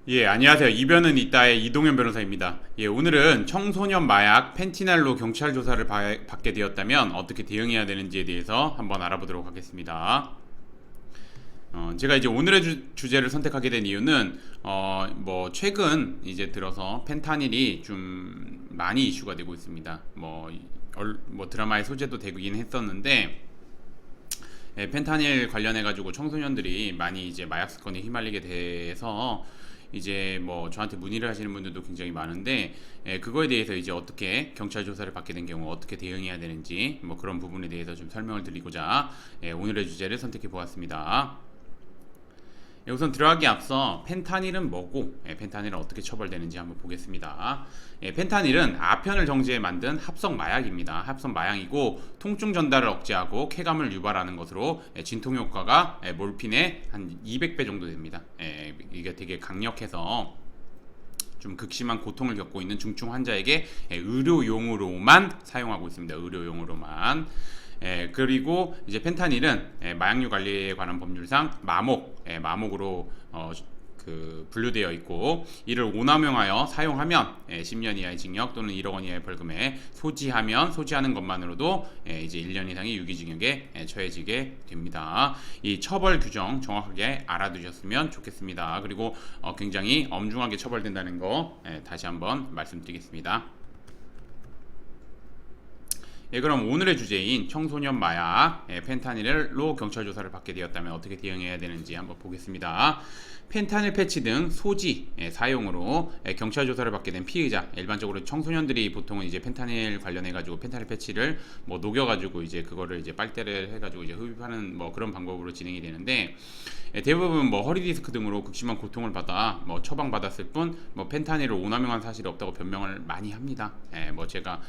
예, 안녕하세요. 이변은 있다의 이동현 변호사입니다. 예, 오늘은 청소년 마약 펜티날로 경찰 조사를 받게 되었다면 어떻게 대응해야 되는지에 대해서 한번 알아보도록 하겠습니다. 제가 이제 오늘의 주제를 선택하게 된 이유는 뭐 최근 이제 들어서 펜타닐이 좀 많이 이슈가 되고 있습니다. 뭐 드라마의 소재도 되긴 했었는데 예, 펜타닐 관련해 가지고 청소년들이 많이 이제 마약 사건에 휘말리게 돼서 이제 뭐 저한테 문의를 하시는 분들도 굉장히 많은데 그거에 대해서 이제 어떻게 경찰 조사를 받게 된 경우 어떻게 대응해야 되는지 뭐 그런 부분에 대해서 좀 설명을 드리고자 오늘의 주제를 선택해 보았습니다. 우선 들어가기 앞서 펜타닐은 뭐고 펜타닐은 어떻게 처벌되는지 한번 보겠습니다. 펜타닐은 아편을 정제해 만든 합성 마약입니다. 합성 마약이고 통증 전달을 억제하고 쾌감을 유발하는 것으로 진통 효과가 몰핀의 한 200배 정도 됩니다. 이게 되게 강력해서 좀 극심한 고통을 겪고 있는 중증 환자에게 의료용으로만 사용하고 있습니다. 의료용으로만. 그리고 이제 펜타닐은 마약류 관리에 관한 법률상 마목으로 분류되어 있고 이를 오남용하여 사용하면 10년 이하의 징역 또는 1억 원 이하의 벌금에 소지하는 것만으로도 이제 1년 이상의 유기징역에 처해지게 됩니다. 이 처벌 규정 정확하게 알아두셨으면 좋겠습니다. 그리고 굉장히 엄중하게 처벌된다는 거 다시 한번 말씀드리겠습니다. 그럼 오늘의 주제인 청소년 마약 펜타닐로 경찰 조사를 받게 되었다면 어떻게 대응해야 되는지 한번 보겠습니다. 펜타닐 패치 등 소지 사용으로 경찰 조사를 받게 된 피의자, 일반적으로 청소년들이 보통은 이제 펜타닐 관련해 가지고 펜타닐 패치를 뭐 녹여 가지고 이제 그거를 이제 빨대를 해 가지고 이제 흡입하는 뭐 그런 방법으로 진행이 되는데 대부분 뭐 허리 디스크 등으로 극심한 고통을 받아 뭐 처방받았을 뿐 뭐 펜타닐을 오남용한 사실이 없다고 변명을 많이 합니다. 뭐 제가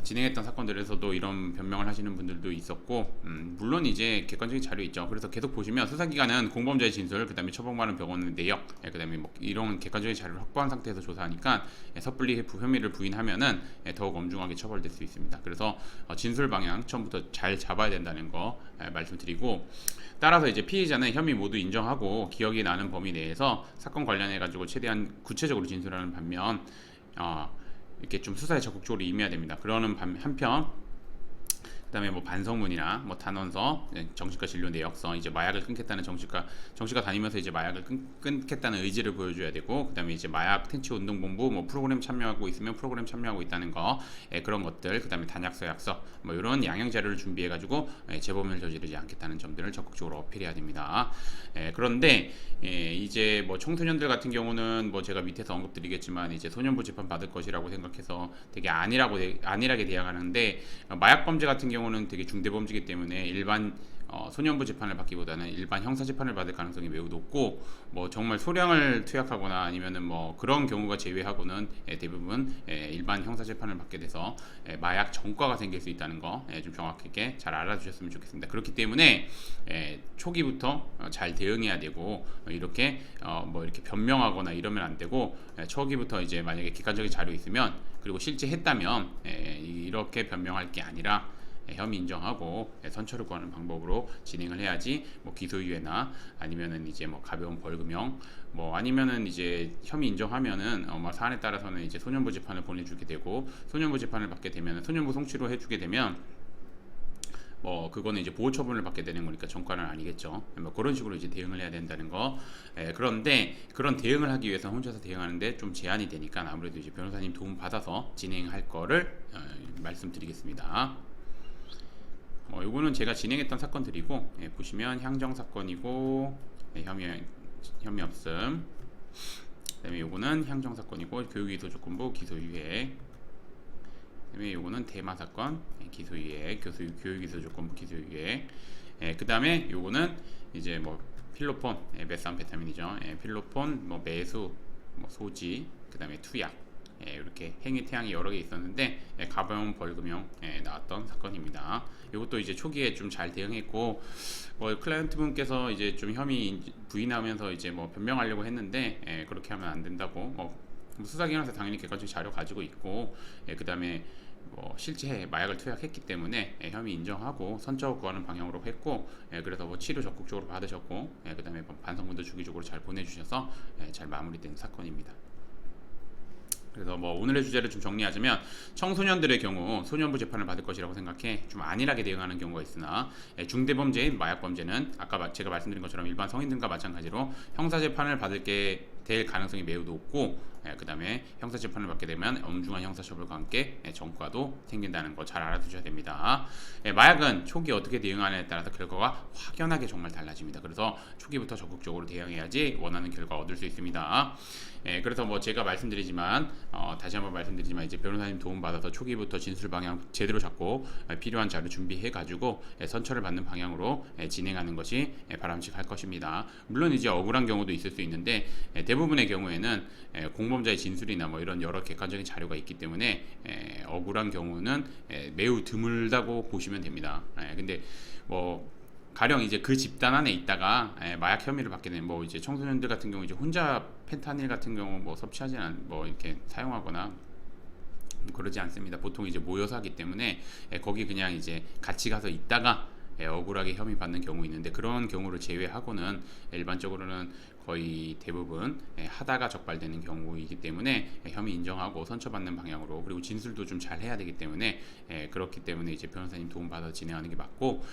진행했던 사건들에서도 이런 변명을 하시는 분들도 있었고 물론 이제 객관적인 자료 있죠. 그래서 계속 보시면 수사기관은 공범자의 진술, 그 다음에 처방받은 병원 내역, 그 다음에 뭐 이런 객관적인 자료를 확보한 상태에서 조사하니까 섣불리 혐의를 부인하면은 더욱 엄중하게 처벌될 수 있습니다. 그래서 진술 방향 처음부터 잘 잡아야 된다는 거 말씀드리고, 따라서 이제 피의자는 혐의 모두 인정하고 기억이 나는 범위 내에서 사건 관련해 가지고 최대한 구체적으로 진술하는 반면 이렇게 좀 수사에 적극적으로 임해야 됩니다. 그러는 한편 그다음에 뭐 반성문이나 뭐 단원서, 정신과 진료 내역서, 이제 마약을 끊겠다는 정신과 다니면서 이제 마약을 끊겠다는 의지를 보여줘야 되고, 그다음에 이제 마약 퇴치 운동본부 뭐 프로그램 참여하고 있으면 프로그램 참여하고 있다는 거, 그런 것들, 그다음에 단약서, 약서, 뭐 이런 양형 자료를 준비해 가지고 재범을 저지르지 않겠다는 점들을 적극적으로 어필해야 됩니다. 그런데 이제 뭐 청소년들 같은 경우는 뭐 제가 밑에서 언급드리겠지만 이제 소년부 재판 받을 것이라고 생각해서 되게 안일하게 대항하는데, 마약 범죄 같은 경우는 되게 중대범죄이기 때문에 일반 소년부 재판을 받기보다는 일반 형사 재판을 받을 가능성이 매우 높고, 뭐 정말 소량을 투약하거나 아니면은 뭐 그런 경우가 제외하고는 대부분 일반 형사 재판을 받게 돼서 마약 전과가 생길 수 있다는 거 좀 정확하게 잘 알아주셨으면 좋겠습니다. 그렇기 때문에 초기부터 잘 대응해야 되고, 이렇게 뭐 이렇게 변명하거나 이러면 안 되고, 초기부터 이제 만약에 객관적인 자료 있으면, 그리고 실제 했다면 이렇게 변명할 게 아니라 혐의 인정하고 선처를 구하는 방법으로 진행을 해야지, 뭐 기소유예나 아니면은 이제 뭐 가벼운 벌금형, 뭐 아니면은 이제 혐의 인정하면은 뭐 사안에 따라서는 이제 소년부 재판을 보내주게 되고, 소년부 재판을 받게 되면은 소년부 송치로 해주게 되면 뭐 그거는 이제 보호 처분을 받게 되는 거니까 전과는 아니겠죠. 뭐 그런 식으로 이제 대응을 해야 된다는 거. 그런데 그런 대응을 하기 위해서 혼자서 대응하는데 좀 제한이 되니까 아무래도 이제 변호사님 도움 받아서 진행할 거를 말씀드리겠습니다. 요거는 제가 진행했던 사건들이고, 보시면 향정 사건이고, 혐의 없음. 그다음에 요거는 향정 사건이고 교육기소 조건부 기소유예. 그다음에 요거는 대마 사건 기소유예, 교육기소 조건부 기소유예. 그다음에 요거는 이제 뭐 필로폰, 메스암페타민이죠. 필로폰, 뭐 매수, 뭐 소지, 그다음에 투약. 이렇게 행위 태양이 여러 개 있었는데 가벼운 벌금형 나왔던 사건입니다. 이것도 이제 초기에 좀 잘 대응했고, 클라이언트 분께서 이제 좀 혐의 부인하면서 이제 뭐 변명하려고 했는데 그렇게 하면 안 된다고, 수사기관에서 당연히 객관적 자료 가지고 있고, 그다음에 뭐 실제 마약을 투약했기 때문에 혐의 인정하고 선처 구하는 방향으로 했고, 그래서 뭐 치료 적극적으로 받으셨고, 그다음에 반성문도 주기적으로 잘 보내주셔서 잘 마무리된 사건입니다. 그래서 뭐 오늘의 주제를 좀 정리하자면, 청소년들의 경우 소년부 재판을 받을 것이라고 생각해 좀 안일하게 대응하는 경우가 있으나, 중대범죄인 마약범죄는 아까 제가 말씀드린 것처럼 일반 성인들과 마찬가지로 형사재판을 받을 게 될 가능성이 매우 높고, 그 다음에 형사재판을 받게 되면 엄중한 형사처벌과 함께 정과도 생긴다는 거 잘 알아두셔야 됩니다. 마약은 초기 어떻게 대응하느냐에 따라서 결과가 확연하게 정말 달라집니다. 그래서 초기부터 적극적으로 대응해야지 원하는 결과 얻을 수 있습니다. 그래서 뭐 제가 말씀드리지만, 다시 한번 말씀드리지만, 이제 변호사님 도움 받아서 초기부터 진술 방향 제대로 잡고 필요한 자료 준비해 가지고 선처를 받는 방향으로 진행하는 것이 바람직할 것입니다. 물론 이제 억울한 경우도 있을 수 있는데, 대부분의 경우에는 공범자의 진술이나 뭐 이런 여러 객관적인 자료가 있기 때문에 억울한 경우는 매우 드물다고 보시면 됩니다. 근데 뭐 가령 이제 그 집단 안에 있다가 마약 혐의를 받게 되는, 뭐 이제 청소년들 같은 경우 이제 혼자 펜타닐 같은 경우 뭐 섭취하지 뭐 이렇게 사용하거나 그러지 않습니다. 보통 이제 모여서 하기 때문에 거기 그냥 이제 같이 가서 있다가 억울하게 혐의 받는 경우 있는데, 그런 경우를 제외하고는 일반적으로는 거의 대부분 하다가 적발되는 경우이기 때문에 혐의 인정하고 선처받는 방향으로, 그리고 진술도 좀 잘 해야 되기 때문에 그렇기 때문에 이제 변호사님 도움 받아 진행하는 게 맞고,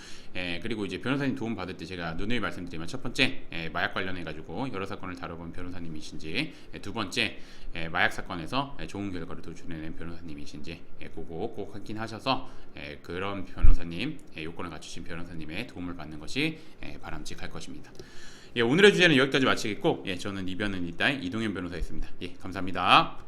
그리고 이제 변호사님 도움 받을 때 제가 누누이 말씀드리면, 첫 번째 마약 관련해 가지고 여러 사건을 다뤄본 변호사님이신지, 두 번째 마약 사건에서 좋은 결과를 도출해낸 변호사님이신지 그거 꼭 확인하셔서 그런 변호사님, 요건을 갖추신 변호사님의 도움을 받는 것이 바람직할 것입니다. 오늘의 주제는 여기까지 마치겠고, 저는 이변은 이따의 이동현 변호사였습니다. 감사합니다.